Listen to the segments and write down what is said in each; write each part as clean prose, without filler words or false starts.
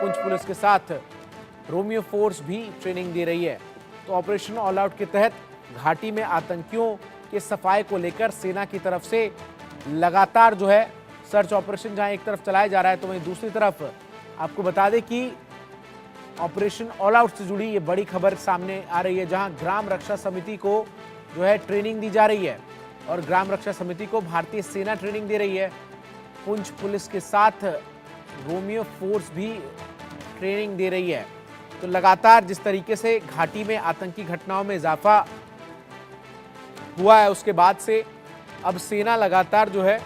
Poonch police के साथ Romeo force भी ट्रेनिंग दे रही है। तो ऑपरेशन ऑल आउट के तहत घाटी में आतंकियों के सफाए को लेकर सेना की तरफ से लगातार जो है सर्च ऑपरेशन जहां एक तरफ चलाया जा रहा है, तो वहीं दूसरी तरफ आपको बता दें कि ऑपरेशन ऑल आउट से जुड़ी ये बड़ी खबर सामने आ रही है, जहां ग्राम रक्षा समिति को जो है ट्रेनिंग दी जा रही है और ग्राम रक्षा समिति को भारतीय सेना ट्रेनिंग दे रही है। पुंछ पुलिस के साथ रोमियो फोर्स भी ट्रेनिंग दे रही है। तो लगातार जिस तरीके से घाटी में आतंकी घटनाओं में इजाफा हुआ है, उसके बाद से अब सेना लगातार जो है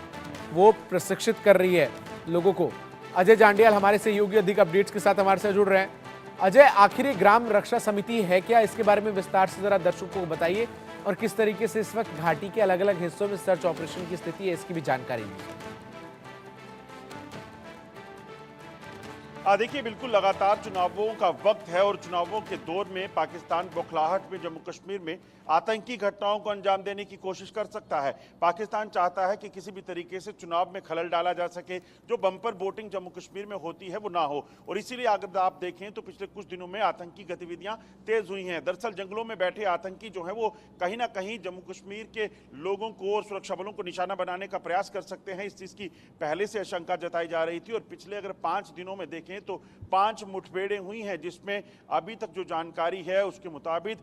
वो प्रशिक्षित कर रही है लोगों को। अजय जांडियाल हमारे सहयोगी अधिक अपडेट्स के साथ हमारे साथ जुड़ रहे हैं। अजय, आखिर ये ग्राम रक्षा समिति है क्या? इसके बारे में विस्तार से जरा दर्शकों को बताइए और किस तरीके से इस वक्त घाटी के अलग अलग हिस्सों में सर्च ऑपरेशन की स्थिति है, इसकी भी जानकारी दीजिए। देखिए, बिल्कुल लगातार चुनावों का वक्त है और चुनावों के दौर में पाकिस्तान बौखलाहट में जम्मू कश्मीर में आतंकी घटनाओं को अंजाम देने की कोशिश कर सकता है। पाकिस्तान चाहता है कि किसी भी तरीके से चुनाव में खलल डाला जा सके, जो बम्पर वोटिंग जम्मू कश्मीर में होती है वो ना हो। और इसीलिए अगर आप देखें तो पिछले कुछ दिनों में आतंकी गतिविधियां तेज हुई हैं। दरअसल जंगलों में बैठे आतंकी जो है वो कहीं ना कहीं जम्मू कश्मीर के लोगों को और सुरक्षा बलों को निशाना बनाने का प्रयास कर सकते हैं। इस चीज की पहले से आशंका जताई जा रही थी और पिछले अगर 5 दिनों में देखें तो 5 मुठभेड़ें हुई हैं, जिसमें अभी तक जो जानकारी है उसके मुताबिक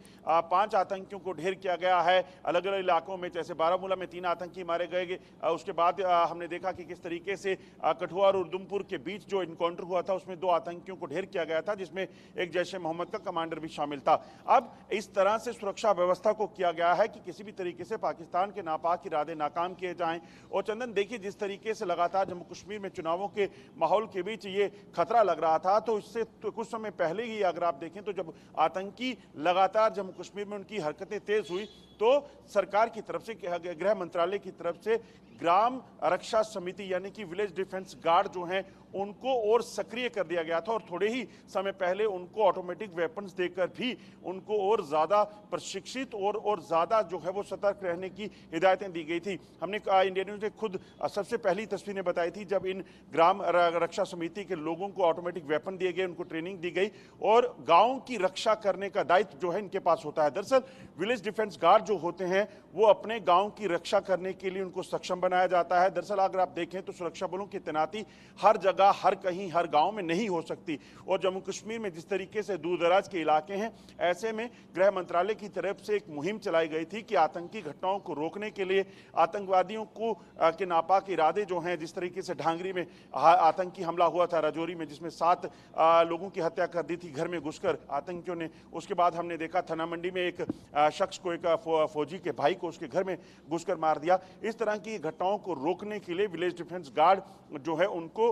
5 आतंकियों को ढेर किया गया है अलग अलग इलाकों में। जैसे बारामूला में 3 आतंकी मारे गए। उसके बाद हमने देखा कि किस तरीके से कठुआ और उधमपुर के बीच जो इनकाउंटर हुआ था उसमें 2 आतंकियों को ढेर किया गया था, जिसमें एक जैश ए मोहम्मद का कमांडर भी शामिल था। अब इस तरह से सुरक्षा व्यवस्था को किया गया है कि किसी भी तरीके से पाकिस्तान के नापाक इरादे नाकाम किए जाएं। और चंदन, देखिए जिस तरीके से लगातार जम्मू कश्मीर में चुनावों के माहौल के बीच ये खतरा लग रहा था, तो इससे तो कुछ समय पहले ही अगर आप देखें तो जब आतंकी लगातार जम्मू कश्मीर में उनकी हरकतें तेज हुई तो सरकार की तरफ से, गृह मंत्रालय की तरफ से ग्राम रक्षा समिति यानी कि विलेज डिफेंस गार्ड जो हैं उनको और सक्रिय कर दिया गया था और थोड़े ही समय पहले उनको ऑटोमेटिक वेपन्स देकर भी उनको और ज़्यादा प्रशिक्षित और ज़्यादा जो है वो सतर्क रहने की हिदायतें दी गई थी। हमने इंडिया न्यूज़ ने खुद सबसे पहली तस्वीरें बताई थी जब इन ग्राम रक्षा समिति के लोगों को ऑटोमेटिक वेपन दिए गए, उनको ट्रेनिंग दी गई और गाँव की रक्षा करने का दायित्व जो है इनके पास होता है। दरअसल विलेज डिफेंस गार्ड जो होते हैं वो अपने गाँव की रक्षा करने के लिए उनको सक्षम बनाया जाता है। दरअसल अगर आप देखें तो सुरक्षा बलों की तैनाती हर जगह, हर कहीं, हर गांव में नहीं हो सकती और जम्मू कश्मीर में जिस तरीके से दूर दराज के इलाके हैं, ऐसे में गृह मंत्रालय की तरफ से एक मुहिम चलाई गई थी कि आतंकी घटनाओं को रोकने के लिए आतंकवादियों को के नापाक इरादे जो हैं, जिस तरीके से ढांगरी में आतंकी हमला हुआ था राजौरी में, जिसमें 7 लोगों की हत्या कर दी थी घर में घुसकर आतंकियों ने। उसके बाद हमने देखा थना मंडी में एक शख्स को, एक फौजी के भाई को उसके घर में घुसकर मार दिया। इस तरह की घटनाओं को रोकने के लिए विलेज डिफेंस गार्ड जो है उनको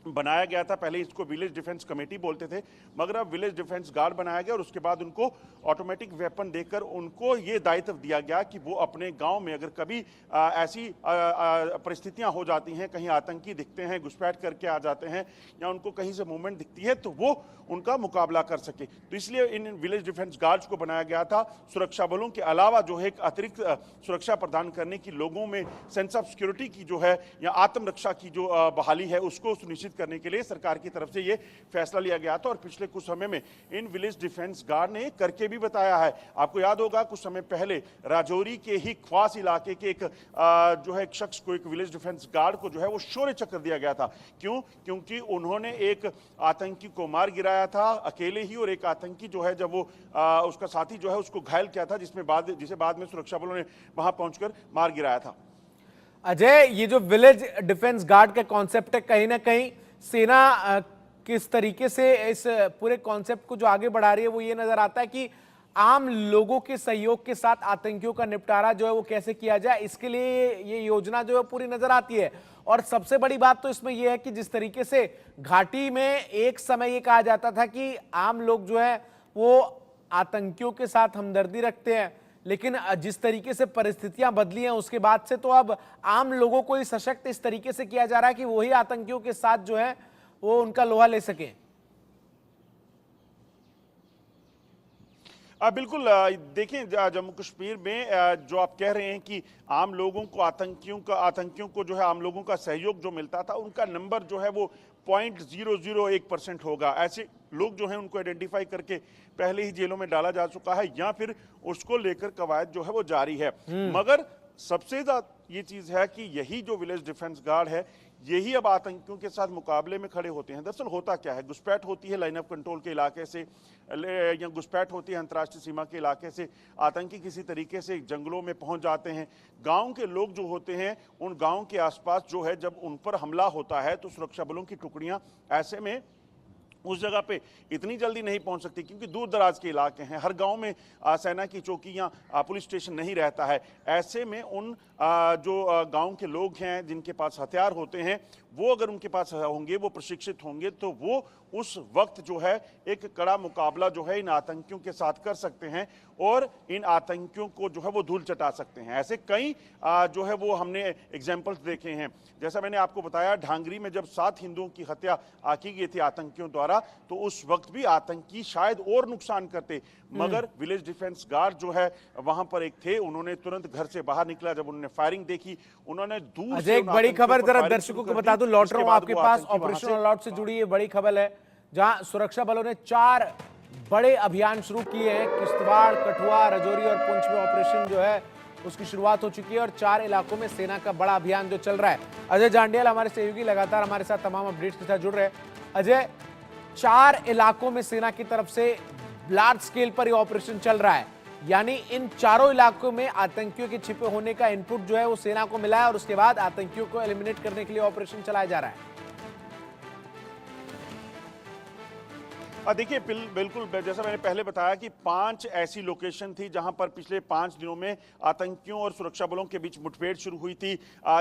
बनाया गया था। पहले इसको विलेज डिफेंस कमेटी बोलते थे, मगर अब विलेज डिफेंस गार्ड बनाया गया और उसके बाद उनको ऑटोमेटिक वेपन देकर उनको ये दायित्व दिया गया कि वो अपने गांव में अगर कभी ऐसी परिस्थितियां हो जाती हैं, कहीं आतंकी दिखते हैं, घुसपैठ करके आ जाते हैं या उनको कहीं से मूवमेंट दिखती है, तो वो उनका मुकाबला कर सके। तो इसलिए इन विलेज डिफेंस गार्ड्स को बनाया गया था। सुरक्षा बलों के अलावा जो है एक अतिरिक्त सुरक्षा प्रदान करने की, लोगों में सेंस ऑफ सिक्योरिटी की जो है या आत्मरक्षा की जो बहाली है उसको सुनिश्चित करने के लिए सरकार की तरफ से ये फैसला लिया गया था और पिछले कुछ समय में इन विलेज डिफेंस गार्ड ने करके भी बताया है। आपको याद होगा कुछ समय पहले राजौरी के ही ख्वास इलाके के एक जो है एक शख्स को, एक विलेज डिफेंस गार्ड को जो है वो शौर्य चक्र दिया गया था। क्यों? क्योंकि उन्होंने एक आतंकी को मार गिराया था अकेले ही और एक आतंकी जो है जब वो उसका साथी जो है उसको घायल किया था, जिसे बाद में सुरक्षा बलों ने वहां पहुंचकर मार गिराया था। अजय, ये जो विलेज डिफेंस गार्ड का कॉन्सेप्ट है, कहीं ना कहीं सेना किस तरीके से इस पूरे कॉन्सेप्ट को जो आगे बढ़ा रही है वो ये नजर आता है कि आम लोगों के सहयोग के साथ आतंकियों का निपटारा जो है वो कैसे किया जाए, इसके लिए ये योजना जो है पूरी नजर आती है। और सबसे बड़ी बात तो इसमें यह है कि जिस तरीके से घाटी में एक समय ये कहा जाता था कि आम लोग जो है वो आतंकियों के साथ हमदर्दी रखते हैं, लेकिन जिस तरीके से परिस्थितियां बदली हैं उसके बाद से तो अब आम लोगों को ही सशक्त इस तरीके से किया जा रहा है कि वही आतंकियों के साथ जो है वो उनका लोहा ले सके। बिल्कुल, देखिए जम्मू कश्मीर में जो आप कह रहे हैं कि आम लोगों को आतंकियों को जो है आम लोगों का सहयोग जो मिलता था, उनका नंबर जो है वो 0.001% होगा। ऐसे लोग जो हैं उनको आइडेंटिफाई करके पहले ही जेलों में डाला जा चुका है या फिर उसको लेकर कवायद जो है वो जारी है। मगर सबसे ज्यादा ये चीज है कि यही जो विलेज डिफेंस गार्ड है यही अब आतंकियों के साथ मुकाबले में खड़े होते हैं। दरअसल होता क्या है, घुसपैठ होती है लाइन ऑफ कंट्रोल के इलाके से या घुसपैठ होती है अंतर्राष्ट्रीय सीमा के इलाके से, आतंकी किसी तरीके से जंगलों में पहुंच जाते हैं। गांव के लोग जो होते हैं उन गांव के आसपास जो है जब उन पर हमला होता है तो सुरक्षा बलों की टुकड़ियां ऐसे में उस जगह पे इतनी जल्दी नहीं पहुंच सकती क्योंकि दूर दराज के इलाके हैं, हर गांव में सेना की चौकी या पुलिस स्टेशन नहीं रहता है। ऐसे में उन जो गांव के लोग हैं जिनके पास हथियार होते हैं वो अगर उनके पास होंगे, वो प्रशिक्षित होंगे तो वो उस वक्त जो है एक कड़ा मुकाबला जो है इन आतंकियों के साथ कर सकते हैं और इन आतंकियों को जो है वो धूल चटा सकते हैं। ऐसे कई जो है वो हमने एग्जाम्पल्स देखे हैं। जैसा मैंने आपको बताया, ढांगरी में जब 7 हिंदुओं की हत्या की गई थी आतंकियों द्वारा तो उस वक्त भी आतंकी शायद और नुकसान करते, मगर विलेज डिफेंस गार्ड जो है वहां पर एक थे, उन्होंने तुरंत घर से बाहर निकला। जब उन्होंने फायरिंग देखी, उन्होंने दूर से एक बड़ी खबर जरा दर्शकों को बता दूं, लौट रहा हूं आपके पास। ऑपरेशन ऑल आउट से जुड़ी ये बड़ी खबर है जहां सुरक्षा बलों ने 4 बड़े अभियान शुरू किए हैं। किश्तवाड़, कठुआ, राजौरी और पुंछ में ऑपरेशन जो है उसकी शुरुआत हो चुकी है और 4 इलाकों में सेना का बड़ा अभियान जो चल रहा है। अजय जांडियल हमारे सहयोगी लगातार हमारे साथ तमाम अपडेट्स के साथ जुड़ रहे हैं। अजय, 4 इलाकों में सेना की तरफ से लार्ज स्केल पर यह ऑपरेशन चल रहा है, यानी इन चारों इलाकों में आतंकियों के छिपे होने का इनपुट जो है वो सेना को मिला है और उसके बाद आतंकियों को एलिमिनेट करने के लिए ऑपरेशन चलाया जा रहा है। देखिए बिल्कुल जैसा मैंने पहले बताया कि 5 ऐसी लोकेशन थी जहां पर पिछले 5 दिनों में आतंकियों और सुरक्षा बलों के बीच मुठभेड़ शुरू हुई थी,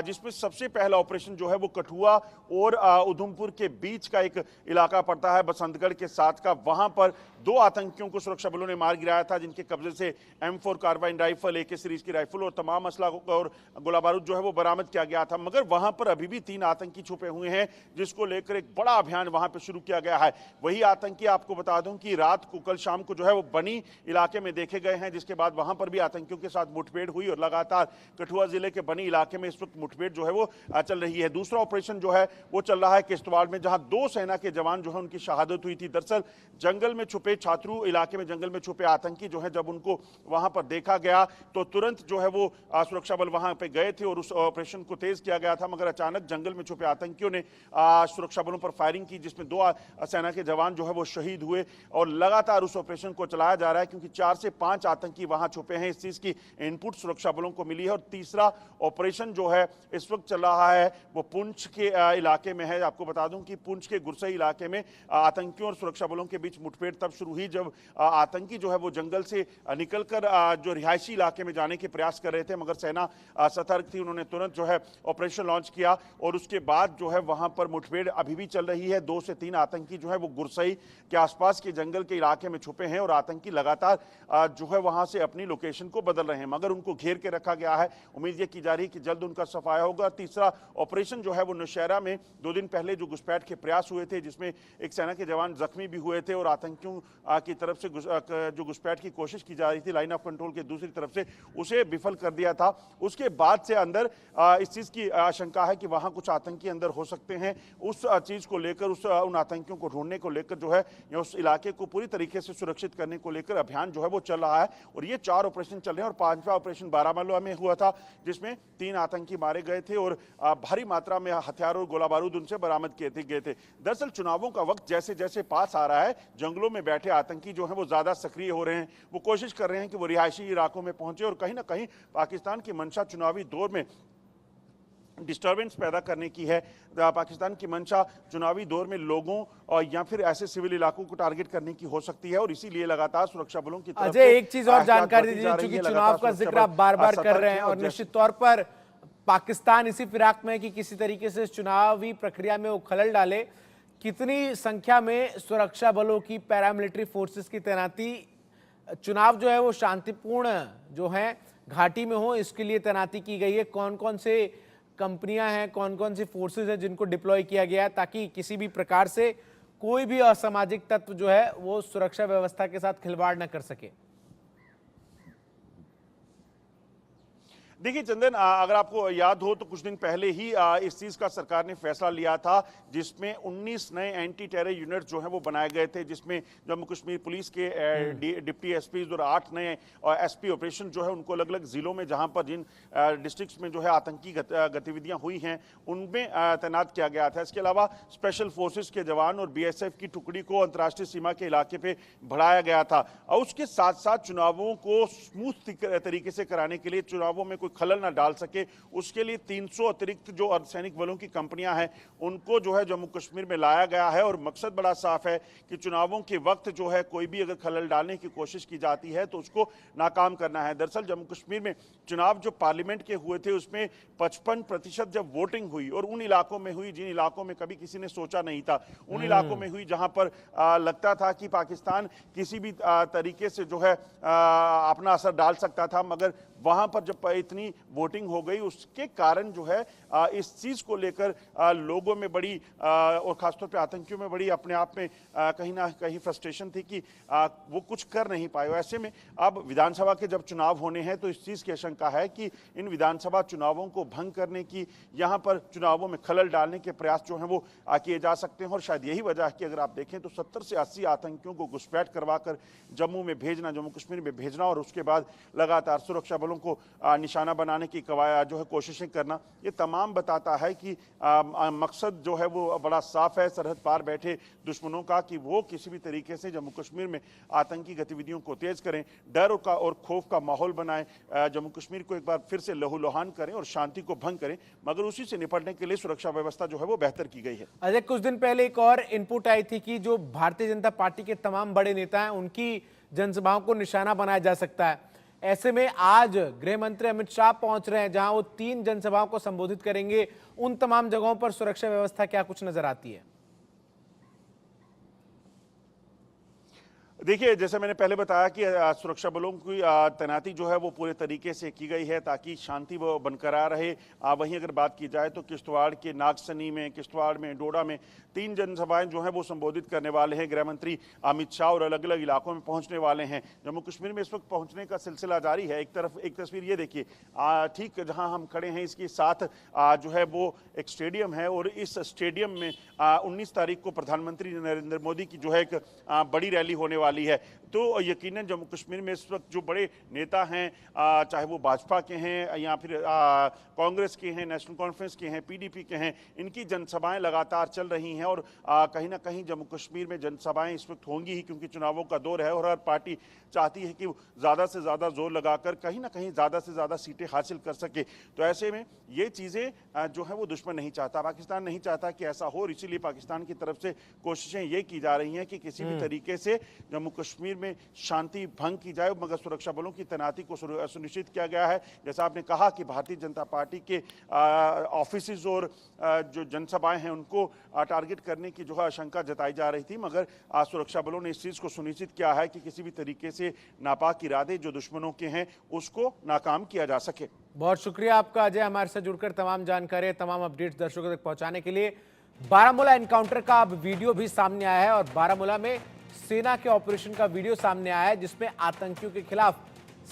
जिसमें सबसे पहला ऑपरेशन जो है वो कठुआ और उधमपुर के बीच का एक इलाका पड़ता है बसंतगढ़ के साथ का। वहां पर 2 आतंकियों को सुरक्षा बलों ने मार गिराया था जिनके कब्जे से M4 carbine rifle, AK series की राइफल और तमाम असला और गोला बारूद जो है वो बरामद किया गया था। मगर वहां पर अभी भी 3 आतंकी छुपे हुए हैं जिसको लेकर एक बड़ा अभियान वहां पर शुरू किया गया है। वही आतंकी आपको बता दूं कि रात को कल शाम को जो है वो बनी इलाके में देखे गए हैं, जिसके बाद वहां पर भी आतंकियों के साथ मुठभेड़ हुई और लगातार कठुआ जिले के बनी इलाके में इस वक्त मुठभेड़ जो है वो चल रही है। दूसरा ऑपरेशन जो है वो चल रहा है किश्तवाड़ में, जहां 2 सेना के जवान जो है उनकी शहादत हुई थी। दरअसल जंगल में छुपे छात्रू इलाके में जंगल में छुपे आतंकी जो है जब उनको वहां पर देखा गया तो तुरंत जो है वो सुरक्षा बल वहां पे गए थे और उस ऑपरेशन को तेज किया गया था। मगर अचानक जंगल में छुपे आतंकियों ने सुरक्षा बलों पर फायरिंग की जिसमें 2 सेना के जवान जो है वो शहीद हुए और लगातार उस ऑपरेशन को चलाया जा रहा है क्योंकि 4 से 5 आतंकी वहां छुपे हैं। इस चीज की इनपुट सुरक्षा बलों को मिली है। और तीसरा ऑपरेशन जो है इस वक्त चल रहा है वो पुंछ के इलाके में है। आपको बता दूं कि पुंछ के गुरसई इलाके में आतंकियों और सुरक्षा बलों के बीच मुठभेड़ तब शुरू हुई जब आतंकी जो है वो जंगल से निकलकर जो रिहायशी इलाके में जाने के प्रयास कर रहे थे, मगर सेना सतर्क थी। उन्होंने तुरंत जो है ऑपरेशन लॉन्च किया और उसके बाद जो है वहां पर मुठभेड़ अभी भी चल रही है। 2 से 3 आतंकी जो है वो गुरसई के आसपास के जंगल के इलाके में छुपे हैं और आतंकी लगातार जो है वहां से अपनी लोकेशन को बदल रहे हैं, मगर उनको घेर के रखा गया है। उम्मीद ये की जा रही है कि जल्द उनका सफाया होगा। तीसरा ऑपरेशन जो है वो नौशहरा में 2 दिन पहले जो घुसपैठ के प्रयास हुए थे जिसमें एक सेना के जवान जख्मी भी हुए थे और आतंकियों की तरफ से जो घुसपैठ की कोशिश की जा रही थी लाइन ऑफ कंट्रोल के दूसरी तरफ से, उसे विफल कर दिया था। उसके बाद से अंदर इस चीज की आशंका है कि वहां कुछ आतंकी अंदर हो सकते हैं। उस चीज को लेकर उन आतंकियों को ढूंढने को लेकर जो है उस इलाके को पूरी तरीके से सुरक्षित करने को लेकर अभियान जो है वो चल रहा है। और ये 4 ऑपरेशन चल रहे हैं और 5वां ऑपरेशन बारामूला में हुआ था जिसमें 3 आतंकी मारे गए थे और भारी मात्रा में हथियार और गोला बारूद उनसे बरामद किए गए थे। दरअसल चुनावों का वक्त जैसे जैसे पास आ रहा है, जंगलों में बैठे आतंकी जो है वो ज्यादा सक्रिय हो रहे हैं। वो कोशिश कर रहे हैं कि वो रिहायशी इलाकों में पहुंचे और कहीं ना कहीं पाकिस्तान की मंशा चुनावी दौर में डिस्टर्बेंस पैदा करने की है। पाकिस्तान की मंशा चुनावी दौर में लोगों और या फिर ऐसे सिविल इलाकों को टारगेट करने की हो सकती है और इसीलिए लगातार सुरक्षा बलों की तरफ अजय, एक चीज और जानकारी दीजिए, चूंकि चुनाव का जिक्र आप बार बार कर रहे हैं और निश्चित तौर पर पाकिस्तान इसी फिराक में है कि किसी तरीके से चुनावी प्रक्रिया में वो खलल डाले। कितनी संख्या में सुरक्षा बलों की, पैरामिलिट्री फोर्सेस की तैनाती चुनाव जो है वो शांतिपूर्ण जो है घाटी में हो इसके लिए तैनाती की गई है? कौन कौन से कंपनियां हैं, कौन कौन सी फोर्सेस हैं जिनको डिप्लॉय किया गया है ताकि किसी भी प्रकार से कोई भी असामाजिक तत्व जो है वो सुरक्षा व्यवस्था के साथ खिलवाड़ न कर सके? देखिए चंदन, अगर आपको याद हो तो कुछ दिन पहले ही इस चीज का सरकार ने फैसला लिया था, जिसमें 19 नए एंटी टेरर यूनिट जो हैं वो बनाए गए थे, जिसमें जम्मू कश्मीर पुलिस के डिप्टी एसपी और 8 नए एसपी ऑपरेशन जो है उनको अलग अलग जिलों में, जहां पर जिन डिस्ट्रिक्ट्स में जो है आतंकी गतिविधियां हुई हैं उनमें तैनात किया गया था। इसके अलावा स्पेशल फोर्सेस के जवान और बीएसएफ की टुकड़ी को अंतर्राष्ट्रीय सीमा के इलाके पे बढ़ाया गया था। और उसके साथ साथ चुनावों को स्मूथ तरीके से कराने के लिए, चुनावों में कोई खलल ना डाल सके, उसके लिए 300 अतिरिक्त जो अर्धसैनिक बलों की कंपनियां हैं उनको जो है जम्मू कश्मीर में लाया गया है। और मकसद बड़ा साफ है कि चुनावों के वक्त जो है कोई भी अगर खलल डालने की कोशिश की जाती है तो उसको नाकाम करना है। दरअसल जम्मू कश्मीर में चुनाव जो पार्लियामेंट के हुए थे उसमें 55% जब वोटिंग हुई, और उन इलाकों में हुई जिन इलाकों में कभी किसी ने सोचा नहीं था, उन इलाकों में हुई जहां पर लगता था कि पाकिस्तान किसी भी तरीके से जो है अपना असर डाल सकता था, मगर वहां पर जब इतनी वोटिंग हो गई उसके कारण जो है इस चीज को लेकर लोगों में बड़ी और खासतौर पे आतंकियों में बड़ी अपने आप में कहीं ना कहीं फ्रस्ट्रेशन थी कि वो कुछ कर नहीं पाए। ऐसे में अब विधानसभा के जब चुनाव होने हैं तो इस चीज की आशंका है कि इन विधानसभा चुनावों को भंग करने की, यहाँ पर चुनावों में खलल डालने के प्रयास जो हैं वो किए जा सकते हैं। और शायद यही वजह है कि अगर आप देखें तो 70 से 80 आतंकियों को घुसपैठ करवाकर जम्मू में भेजना, जम्मू कश्मीर में भेजना और उसके बाद लगातार सुरक्षा बलों को निशाना बनाने की जो है कोशिशें करना, ये तमाम बताता है कि मकसद जो है वो बड़ा साफ है सरहद पार बैठे दुश्मनों का, कि वो किसी भी तरीके से जम्मू कश्मीर में आतंकी गतिविधियों को तेज करें, डर का और खौफ का माहौल बनाएं, जम्मू कश्मीर को एक बार फिर से लहूलुहान करें और शांति को भंग करें। मगर उसी से निपटने के लिए सुरक्षा व्यवस्था जो है वो बेहतर की गई है। अजय, कुछ दिन पहले एक और इनपुट आई थी कि जो भारतीय जनता पार्टी के तमाम बड़े नेता हैं उनकी जनसभाओं को निशाना बनाया जा सकता है। ऐसे में आज गृह मंत्री अमित शाह पहुंच रहे हैं जहां वो 3 जनसभाओं को संबोधित करेंगे। उन तमाम जगहों पर सुरक्षा व्यवस्था क्या कुछ नजर आती है? देखिए, जैसे मैंने पहले बताया कि सुरक्षा बलों की तैनाती जो है वो पूरे तरीके से की गई है ताकि शांति वो बरकरार रहे। वहीं अगर बात की जाए तो किश्तवाड़ के नागसनी में, किश्तवाड़ में, डोडा में 3 जनसभाएं जो हैं वो संबोधित करने वाले हैं गृह मंत्री अमित शाह, और अलग अलग इलाकों में पहुंचने वाले हैं। जम्मू कश्मीर में इस वक्त पहुंचने का सिलसिला जारी है। एक तरफ एक तस्वीर ये देखिए, ठीक जहां हम खड़े हैं इसके साथ जो है वो एक स्टेडियम है, और इस स्टेडियम में 19 तारीख को प्रधानमंत्री नरेंद्र मोदी की जो है एक बड़ी रैली होने वाली है। तो यकीनन जम्मू कश्मीर में इस वक्त जो बड़े नेता हैं, चाहे वो भाजपा के हैं या फिर कांग्रेस के हैं, नेशनल कॉन्फ्रेंस के हैं, पीडीपी के हैं, इनकी जनसभाएं लगातार चल रही हैं। और कहीं ना कहीं जम्मू कश्मीर में जनसभाएं इस वक्त होंगी ही, क्योंकि चुनावों का दौर है और हर पार्टी चाहती है कि ज़्यादा से ज़्यादा जोर लगाकर कहीं ना कहीं ज़्यादा से ज़्यादा सीटें हासिल कर सके। तो ऐसे में ये चीज़ें जो है वो दुश्मन नहीं चाहता, पाकिस्तान नहीं चाहता कि ऐसा हो, और इसीलिए पाकिस्तान की तरफ से कोशिशें ये की जा रही हैं कि किसी भी तरीके से जम्मू कश्मीर में शांति भंग की जाए, मगर सुरक्षा बलों की तैनाती को सुनिश्चित किया गया है। जैसा आपने कहा कि भारतीय जनता पार्टी के ऑफिसेज और जो जनसभाएं हैं उनको टारगेट करने की जो है आशंका जताई जा रही थी, मगर सुरक्षा बलों ने इस चीज़ को सुनिश्चित किया है कि किसी भी तरीके से नापाक इरादे जो दुश्मनों के हैं उसको नाकाम किया जा सके। बहुत शुक्रिया आपका अजय, हमारे साथ जुड़कर तमाम जानकारी, तमाम अपडेट्स दर्शकों तक पहुंचाने के लिए। बारामूला एनकाउंटर का अब वीडियो भी सामने आया है और बारामूला में सेना के ऑपरेशन का वीडियो सामने आया है जिसमें आतंकियों के खिलाफ